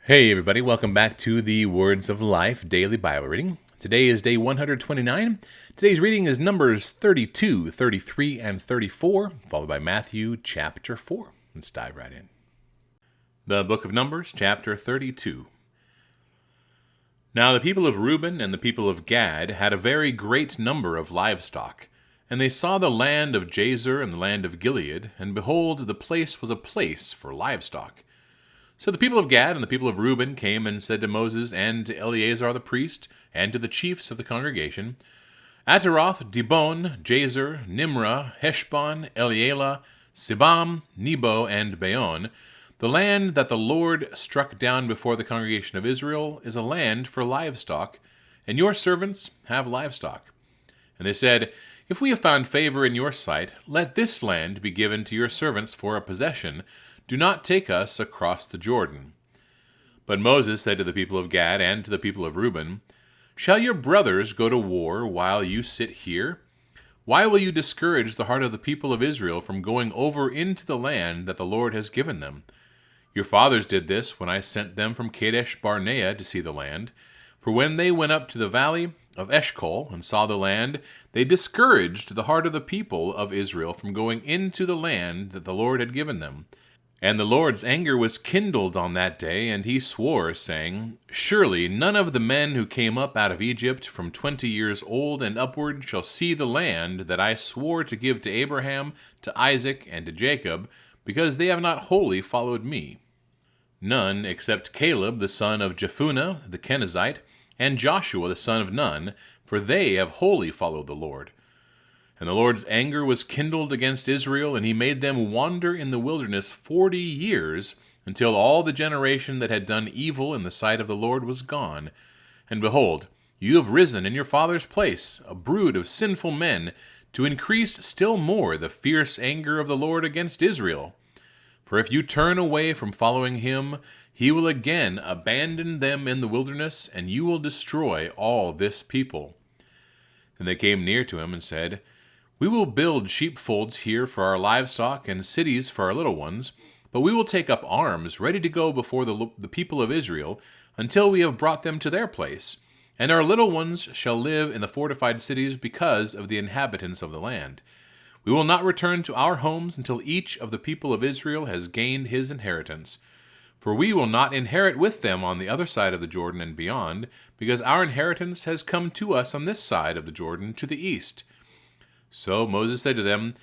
Hey, everybody, welcome back to the Words of Life Daily Bible Reading. Today is day 129. Today's reading is Numbers 32, 33, and 34, followed by Matthew chapter 4. Let's dive right in. The book of Numbers, chapter 32. Now the people of Reuben and the people of Gad had a very great number of livestock. And they saw the land of Jazer and the land of Gilead, and behold, the place was a place for livestock. So the people of Gad and the people of Reuben came and said to Moses and to Eleazar the priest and to the chiefs of the congregation, Ataroth, Dibon, Jazer, Nimrah, Heshbon, Elealeh, Sibam, Nebo, and Beon, the land that the Lord struck down before the congregation of Israel is a land for livestock, and your servants have livestock. And they said, If we have found favor in your sight, let this land be given to your servants for a possession. Do not take us across the Jordan. But Moses said to the people of Gad and to the people of Reuben, Shall your brothers go to war while you sit here? Why will you discourage the heart of the people of Israel from going over into the land that the Lord has given them? Your fathers did this when I sent them from Kadesh Barnea to see the land. For when they went up to the valley of Eshcol and saw the land, they discouraged the heart of the people of Israel from going into the land that the Lord had given them. And the Lord's anger was kindled on that day, and he swore, saying, Surely none of the men who came up out of Egypt from 20 years old and upward shall see the land that I swore to give to Abraham, to Isaac, and to Jacob, because they have not wholly followed me. None except Caleb the son of Jephunneh the Kenizzite, and Joshua the son of Nun, for they have wholly followed the Lord. And the Lord's anger was kindled against Israel, and he made them wander in the wilderness 40 years, until all the generation that had done evil in the sight of the Lord was gone. And behold, you have risen in your father's place, a brood of sinful men, to increase still more the fierce anger of the Lord against Israel. For if you turn away from following him, he will again abandon them in the wilderness, and you will destroy all this people. Then they came near to him and said, We will build sheepfolds here for our livestock and cities for our little ones, but we will take up arms ready to go before the people of Israel until we have brought them to their place, and our little ones shall live in the fortified cities because of the inhabitants of the land. We will not return to our homes until each of the people of Israel has gained his inheritance. For we will not inherit with them on the other side of the Jordan and beyond, because our inheritance has come to us on this side of the Jordan to the east. So Moses said to them,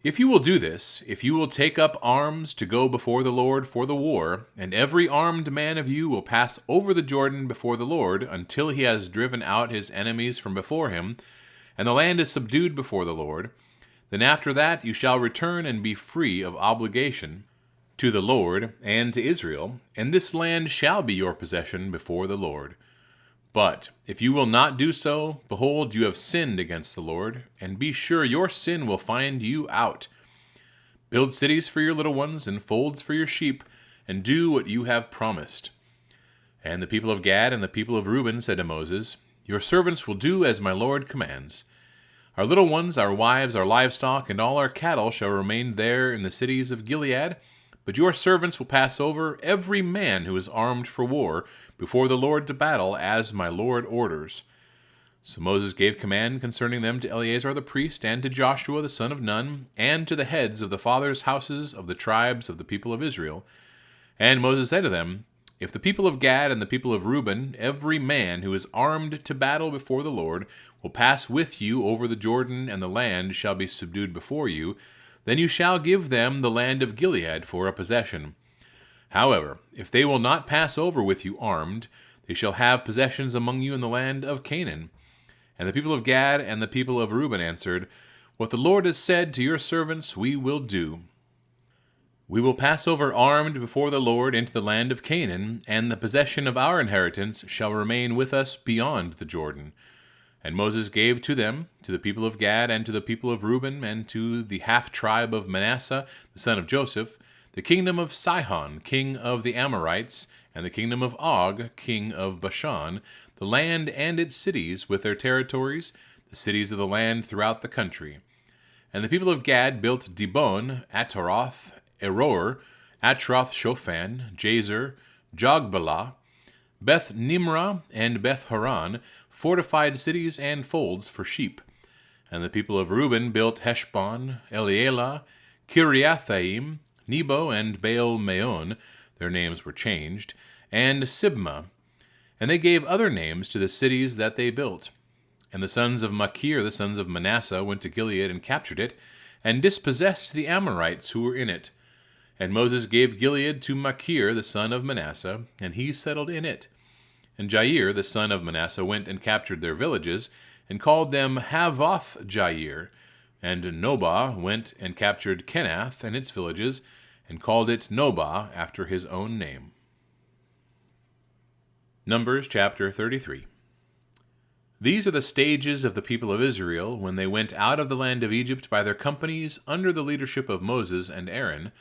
If you will do this, if you will take up arms to go before the Lord for the war, and every armed man of you will pass over the Jordan before the Lord until he has driven out his enemies from before him, and the land is subdued before the Lord, then after that you shall return and be free of obligation to the Lord and to Israel, and this land shall be your possession before the Lord. But if you will not do so, behold, you have sinned against the Lord, and be sure your sin will find you out. Build cities for your little ones and folds for your sheep, and do what you have promised. And the people of Gad and the people of Reuben said to Moses, Your servants will do as my Lord commands. Our little ones, our wives, our livestock, and all our cattle shall remain there in the cities of Gilead, but your servants will pass over, every man who is armed for war, before the Lord to battle, as my Lord orders. So Moses gave command concerning them to Eleazar the priest, and to Joshua the son of Nun, and to the heads of the fathers' houses of the tribes of the people of Israel. And Moses said to them, If the people of Gad and the people of Reuben, every man who is armed to battle before the Lord, will pass with you over the Jordan, and the land shall be subdued before you, then you shall give them the land of Gilead for a possession. However, if they will not pass over with you armed, they shall have possessions among you in the land of Canaan. And the people of Gad and the people of Reuben answered, What the Lord has said to your servants we will do. We will pass over armed before the Lord into the land of Canaan, and the possession of our inheritance shall remain with us beyond the Jordan. And Moses gave to them, to the people of Gad, and to the people of Reuben, and to the half-tribe of Manasseh, the son of Joseph, the kingdom of Sihon, king of the Amorites, and the kingdom of Og, king of Bashan, the land and its cities with their territories, the cities of the land throughout the country. And the people of Gad built Dibon, Ataroth, Eror, Atroth-Shophan, Jazer, Jogbalah, Beth Nimrah, and Beth Haran, fortified cities and folds for sheep. And the people of Reuben built Heshbon, Elealeh, Kiriathaim, Nebo, and Baal Meon, their names were changed, and Sibmah. And they gave other names to the cities that they built. And the sons of Machir, the sons of Manasseh, went to Gilead and captured it, and dispossessed the Amorites who were in it. And Moses gave Gilead to Machir, the son of Manasseh, and he settled in it. And Jair, the son of Manasseh, went and captured their villages, and called them Havoth Jair. And Nobah went and captured Kenath and its villages, and called it Nobah after his own name. Numbers chapter 33. These are the stages of the people of Israel when they went out of the land of Egypt by their companies under the leadership of Moses and Aaron.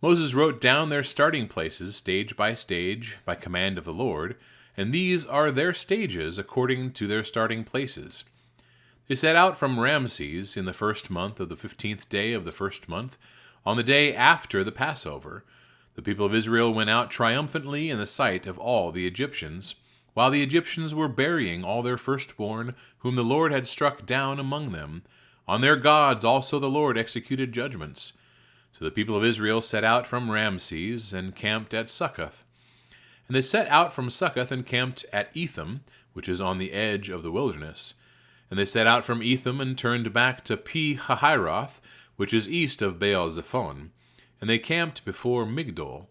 Moses wrote down their starting places, stage by stage, by command of the Lord, and these are their stages according to their starting places. They set out from Ramses in the first month of the 15th day of the first month, on the day after the Passover. The people of Israel went out triumphantly in the sight of all the Egyptians, while the Egyptians were burying all their firstborn, whom the Lord had struck down among them. On their gods also the Lord executed judgments. So the people of Israel set out from Ramses and camped at Succoth. And they set out from Succoth and camped at Etham, which is on the edge of the wilderness. And they set out from Etham and turned back to Pi-hahiroth, which is east of Baal-zephon. And they camped before Migdol.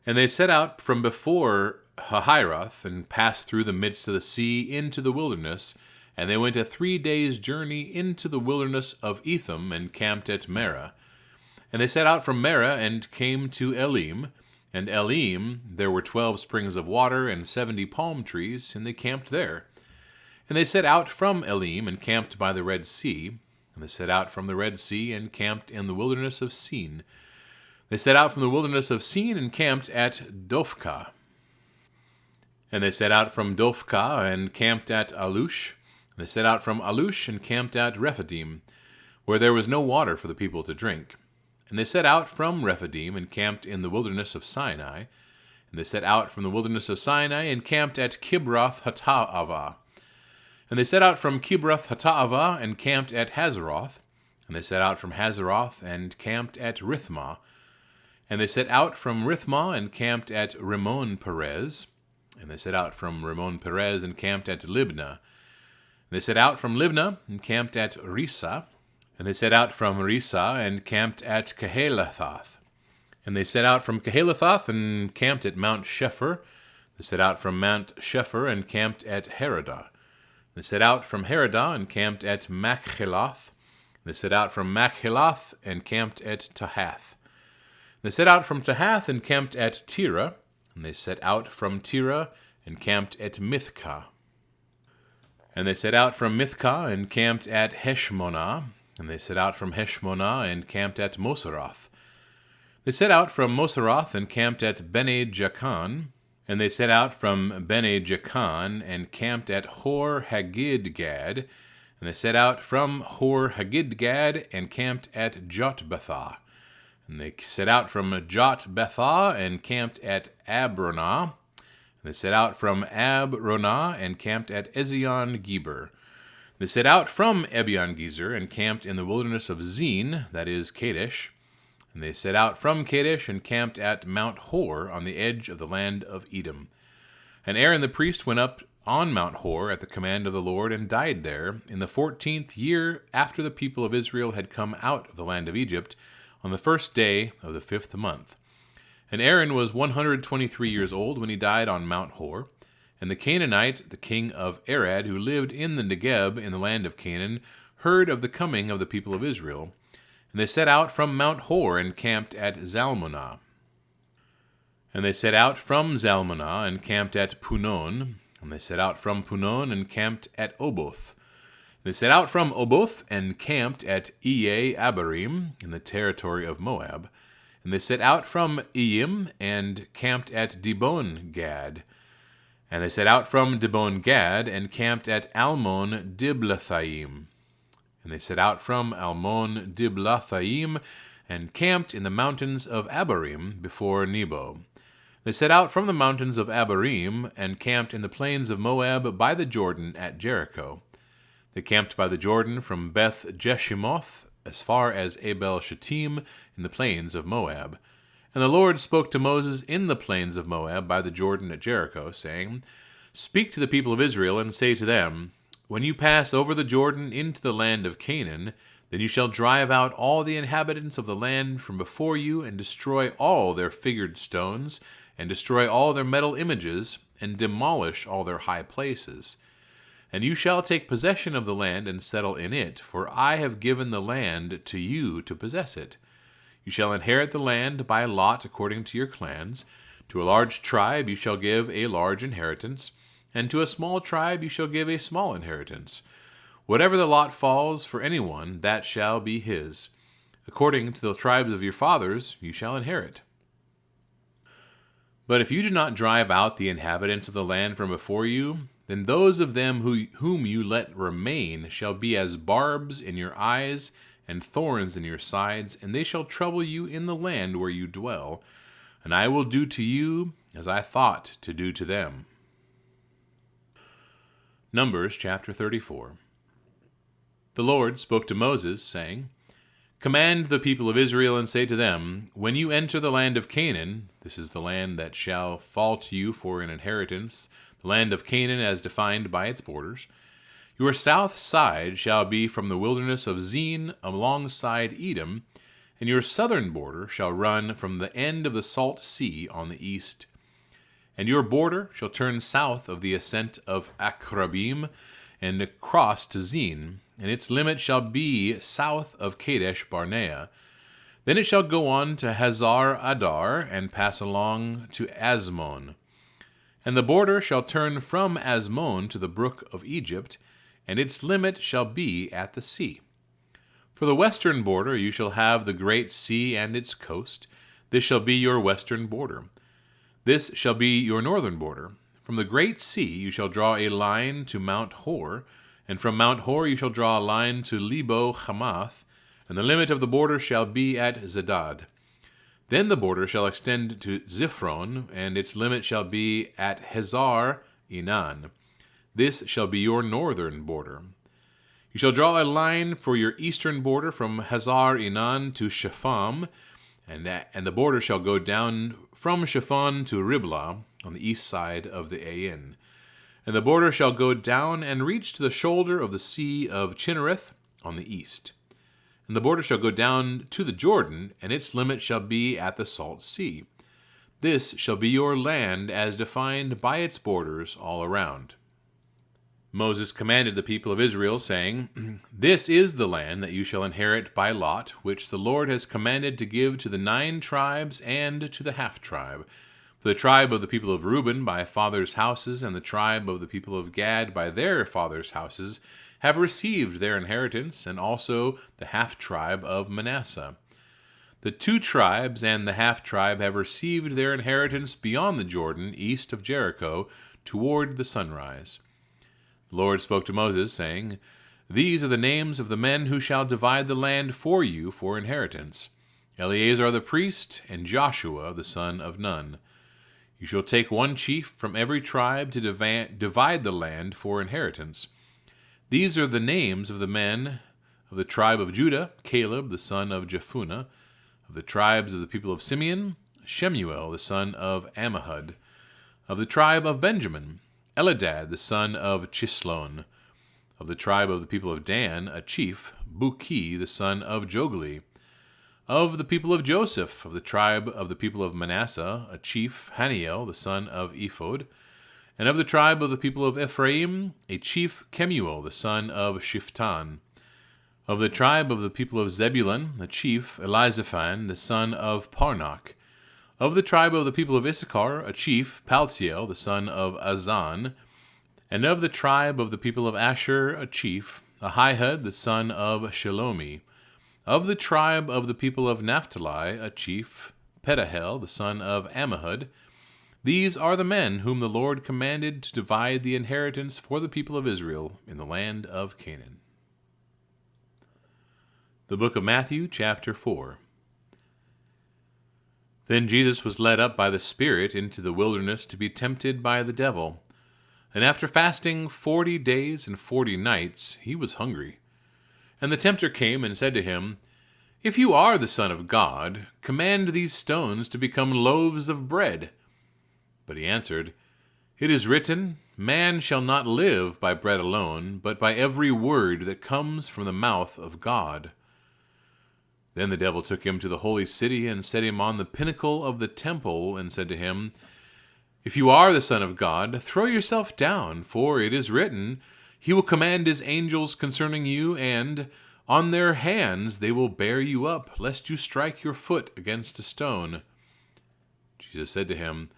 And they set out from before Hahiroth, and passed through the midst of the sea into the wilderness. And they went a 3 days' journey into the wilderness of Etham, and camped at Marah. And they set out from Marah, and came to Elim. And Elim, there were 12 springs of water, and 70 palm trees, and they camped there. And they set out from Elim, and camped by the Red Sea. And they set out from the Red Sea, and camped in the wilderness of Sin. They set out from the wilderness of Sin, and camped at Dophkah. And they set out from Dophkah, and camped at Alush. And they set out from Alush, and camped at Rephidim, where there was no water for the people to drink. And they set out from Rephidim, and camped in the wilderness of Sinai. And they set out from the wilderness of Sinai, and camped at Kibroth Hattaavah. And they set out from Kibroth Hattaavah, and camped at Hazeroth. And they set out from Hazeroth, and camped at Rithmah. And they set out from Rithmah, and camped at Rimmon Perez. And they set out from Rimmon Perez, and camped at Libnah. And they set out from Libnah, and camped at Risa. And they set out from Risa, and camped at Kehelathoth. And they set out from Kehelathoth, and camped at Mount Shepher. They set out from Mount Shepher, and camped at Heradah. They set out from Heradah, and camped at Machheloth. They set out from Machheloth, and camped at Tahath. They set out from Tahath, and camped at Tira. And they set out from Tira, and camped at Mithkah. And they set out from Mithkah, and camped at Heshmonah. And they set out from Heshmonah, and camped at Moseroth. They set out from Moseroth, and camped at Bene Jaakan. And they set out from Bene Jaakan, and camped at Hor Haggidgad. And they set out from Hor Haggidgad, and camped at Jotbathah. And they set out from Jotbathah, and camped at Abronah. And they set out from Abronah, and camped at Ezion-Geber. They set out from Ebion-Gezer, and camped in the wilderness of Zin, that is, Kadesh. And they set out from Kadesh, and camped at Mount Hor, on the edge of the land of Edom. And Aaron the priest went up on Mount Hor at the command of the Lord, and died there, in the 14th year after the people of Israel had come out of the land of Egypt, on the first day of the 5th month. And Aaron was 123 years old when he died on Mount Hor. And the Canaanite, the king of Arad, who lived in the Negeb in the land of Canaan, heard of the coming of the people of Israel. And they set out from Mount Hor, and camped at Zalmunna. And they set out from Zalmunna, and camped at Punon. And they set out from Punon, and camped at Oboth. They set out from Oboth, and camped at Iye-Abarim, in the territory of Moab. And they set out from Iyim, and camped at Dibon-Gad. And they set out from Dibon-Gad, and camped at Almon-Diblathaim. And they set out from Almon-Diblathaim, and camped in the mountains of Abarim before Nebo. They set out from the mountains of Abarim and camped in the plains of Moab by the Jordan at Jericho. They camped by the Jordan from Beth Jeshimoth as far as Abel Shittim in the plains of Moab. And the Lord spoke to Moses in the plains of Moab by the Jordan at Jericho, saying, Speak to the people of Israel and say to them, When you pass over the Jordan into the land of Canaan, then you shall drive out all the inhabitants of the land from before you and destroy all their figured stones, and destroy all their metal images, and demolish all their high places. And you shall take possession of the land and settle in it, for I have given the land to you to possess it. You shall inherit the land by lot according to your clans. To a large tribe you shall give a large inheritance, and to a small tribe you shall give a small inheritance. Whatever the lot falls for anyone, that shall be his. According to the tribes of your fathers you shall inherit. But if you do not drive out the inhabitants of the land from before you, then those of them whom you let remain shall be as barbs in your eyes and thorns in your sides, and they shall trouble you in the land where you dwell. And I will do to you as I thought to do to them. Numbers chapter 34. The Lord spoke to Moses, saying, Command the people of Israel and say to them, When you enter the land of Canaan, this is the land that shall fall to you for an inheritance, the land of Canaan as defined by its borders, your south side shall be from the wilderness of Zin alongside Edom, and your southern border shall run from the end of the Salt Sea on the east. And your border shall turn south of the ascent of Akrabim, and across to Zin, and its limit shall be south of Kadesh Barnea. Then it shall go on to Hazar Adar, and pass along to Asmon. And the border shall turn from Asmon to the brook of Egypt, and its limit shall be at the sea. For the western border you shall have the great sea and its coast. This shall be your western border. This shall be your northern border. From the great sea you shall draw a line to Mount Hor, and from Mount Hor you shall draw a line to Lebo Hamath, and the limit of the border shall be at Zedad. Then the border shall extend to Ziphron, and its limit shall be at Hazar Enan. This shall be your northern border. You shall draw a line for your eastern border from Hazar Enan to Shepham, and the border shall go down from Shepham to Riblah on the east side of the Ain. And the border shall go down and reach to the shoulder of the sea of Chinnereth on the east. And the border shall go down to the Jordan, and its limit shall be at the Salt Sea. This shall be your land as defined by its borders all around. Moses commanded the people of Israel, saying, This is the land that you shall inherit by lot, which the Lord has commanded to give to the 9 tribes and to the half-tribe. For the tribe of the people of Reuben by fathers' houses, and the tribe of the people of Gad by their fathers' houses, have received their inheritance, and also the half-tribe of Manasseh. The 2 tribes and the half-tribe have received their inheritance beyond the Jordan, east of Jericho, toward the sunrise. The Lord spoke to Moses, saying, These are the names of the men who shall divide the land for you for inheritance: Eleazar the priest, and Joshua the son of Nun. You shall take 1 chief from every tribe to divide the land for inheritance. These are the names of the men of the tribe of Judah: Caleb the son of Jephunneh. Of the tribes of the people of Simeon, Shemuel the son of Ammihud. Of the tribe of Benjamin, Eladad the son of Chislon. Of the tribe of the people of Dan, a chief, Buki the son of Jogli. Of the people of Joseph, of the tribe of the people of Manasseh, a chief, Haniel the son of Ephod. And of the tribe of the people of Ephraim, a chief, Kemuel the son of Shiftan. Of the tribe of the people of Zebulun, a chief, Elizaphan the son of Parnach. Of the tribe of the people of Issachar, a chief, Paltiel the son of Azan. And of the tribe of the people of Asher, a chief, Ahihud the son of Shelomi. Of the tribe of the people of Naphtali, a chief, Pedahel the son of Ammihud. These are the men whom the Lord commanded to divide the inheritance for the people of Israel in the land of Canaan. The book of Matthew, chapter 4. Then Jesus was led up by the Spirit into the wilderness to be tempted by the devil. And after fasting 40 days and 40 nights, he was hungry. And the tempter came and said to him, "If you are the Son of God, command these stones to become loaves of bread." But he answered, "It is written, Man shall not live by bread alone, but by every word that comes from the mouth of God." Then the devil took him to the holy city and set him on the pinnacle of the temple and said to him, "If you are the Son of God, throw yourself down, for it is written, He will command His angels concerning you, and on their hands they will bear you up, lest you strike your foot against a stone." Jesus said to him,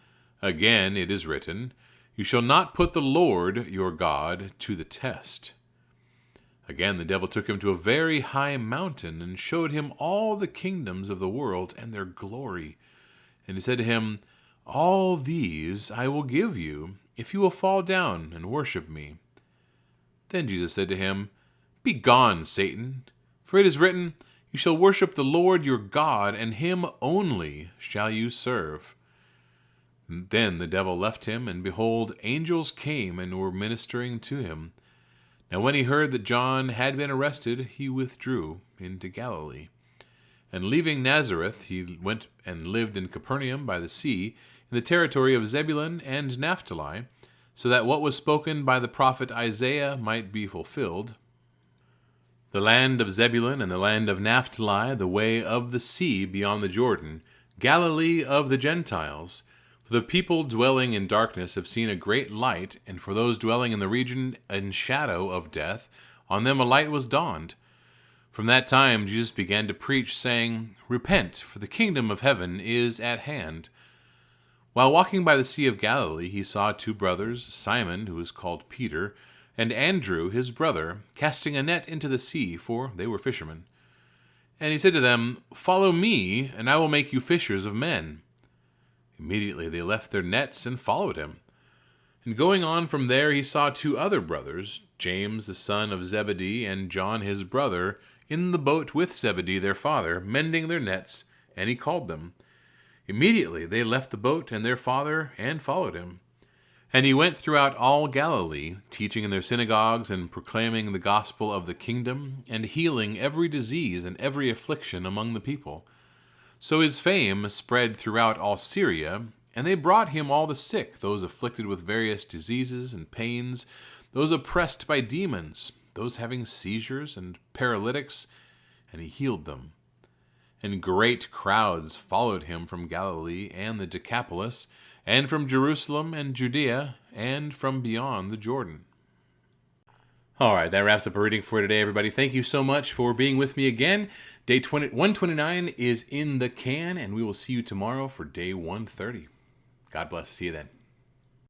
"Again it is written, You shall not put the Lord your God to the test." Again the devil took him to a very high mountain and showed him all the kingdoms of the world and their glory. And he said to him, "All these I will give you, if you will fall down and worship me." Then Jesus said to him, "Begone, Satan, for it is written, You shall worship the Lord your God, and him only shall you serve." Then the devil left him, and behold, angels came and were ministering to him. Now when he heard that John had been arrested, he withdrew into Galilee. And leaving Nazareth, he went and lived in Capernaum by the sea, in the territory of Zebulun and Naphtali, so that what was spoken by the prophet Isaiah might be fulfilled: "The land of Zebulun and the land of Naphtali, the way of the sea beyond the Jordan, Galilee of the Gentiles. For the people dwelling in darkness have seen a great light, and for those dwelling in the region and shadow of death, on them a light was dawned." From that time Jesus began to preach, saying, "Repent, for the kingdom of heaven is at hand." While walking by the Sea of Galilee, he saw two brothers, Simon, who is called Peter, and Andrew, his brother, casting a net into the sea, for they were fishermen. And he said to them, "Follow me, and I will make you fishers of men." Immediately they left their nets and followed him. And going on from there, he saw two other brothers, James the son of Zebedee and John his brother, in the boat with Zebedee their father, mending their nets, and he called them. Immediately they left the boat and their father and followed him. And he went throughout all Galilee, teaching in their synagogues and proclaiming the gospel of the kingdom, and healing every disease and every affliction among the people. So his fame spread throughout all Syria, and they brought him all the sick, those afflicted with various diseases and pains, those oppressed by demons, those having seizures and paralytics, and he healed them. And great crowds followed him from Galilee and the Decapolis, and from Jerusalem and Judea, and from beyond the Jordan. All right, that wraps up our reading for today, everybody. Thank you so much for being with me again. Day 129 is in the can, and we will see you tomorrow for day 130. God bless. See you then.